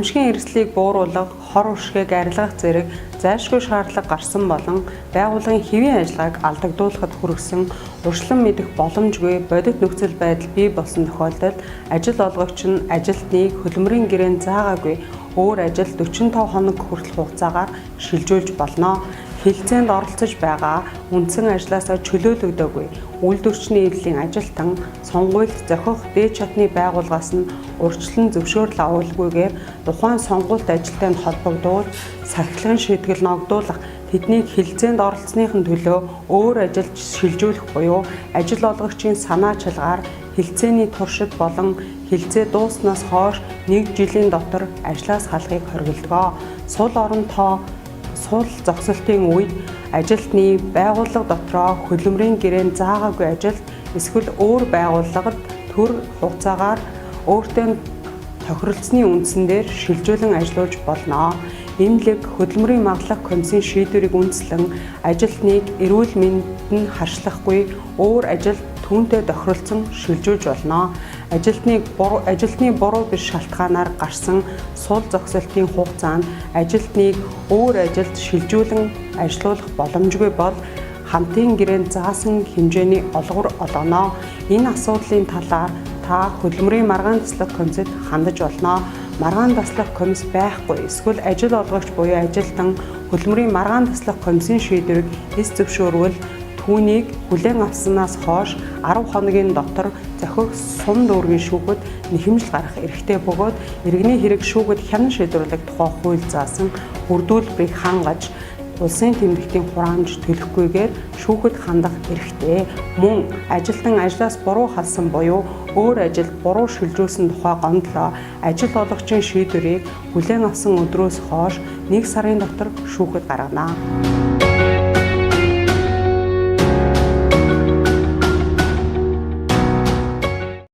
Эмчгийн эрсдлийг бууруулах, хор уршгийг арилгах зэрэг зайлшгүй шаардлага гарсан болон байгууллагын хэвийн ажиллагааг алдагдуулахад хүргэсэн урьдчилан мэдэх боломжгүй бодит нөхцөл байдал бий болсон тохиолдолд ажил олгогч нь ажилтныг хөдөлмөрийн гэрээнд заагаагүй өөр ажил 45 хоног хүртэл хугацаагаар шилжүүлж болно. Хэлцээнд оролцож байгаа үндсэн ажлаасаа чөлөөлөгдөөгүй үйлдвэрчний эдлийн ажилтан сонгуульд зохих дээд чатны байгууллагаас нь урьдчилан зөвшөөрөл авуулгүйгээр тухайн сонгуульт ажилтнанд холбогдуулж сахилгын шийтгэл ногдуулах, тэднийг хэлцээнд оролцсоныхын төлөө өөр ажилд шилжүүлэх буюу ажил олгогчийн санаа чалгаар хэлцээний туршид болон хэлцээ дууснаас хойш 1 жилийн дотор ажлаас халахыг хоригддог. Сул зогсолтын үед ажилтны байгууллага дотроо хөдөлмөрийн гэрээнд заагаагүй ажилд эсвэл өөр байгууллагад төр хугацаагаар өөртөө тохиролцсны үндсэн дээр шилжүүлэн ажиллаж болно. Эмнэлэг хөдөлмөрийн магадлах комиссийн шийдвэрийг үндэслэн ажилтныг эрүүл мэндэд харшлахгүй өөр ажилд түүнтэй тохиролцсон шилжүүлж болно. Ажилтны буруу биш шалтгаанаар гарсан сул зогсолтын хугацаанд ажилтныг өөр ажилд шилжүүлэн ажилуулах боломжгүй бол хамтын гэрээнд заасан хэмжээний олгор олгоно. Энэ асуудлын талаар та хөдөлмөрийн маргаан таслах комиссэд хандаж болно. Маргаан таслах комисс байхгүй эсвэл ажил олгогч буюу ажилтан хөдөлмөрийн маргаан таслах комиссийн шийдвэрийг эс зөвшөөрвөл түүнийг хүлээн авсанаас хойш 10 хоногийн дотор зохих сум дүүргийн шүүхэд нэхэмжил гарах эрхтэй бөгөөд иргэний хэрэг шүүхэд хянан шийдвэрлэх тухай хууль заасан бүрдүүлбэрийг хангаж улсын тэмдэгтийн хураамж төлөхгүйгээр шүүхэд хандах эрхтэй. Мөн ажилтан ажлаас буруу халсан буюу өөр ажилд буруу шилжүүлсэн тухай гомдлоо ажил олгогчийн шийдвэрийг хүлээн авсан өдрөөс хойш 1 сарын дотор шүүхэд гаргана.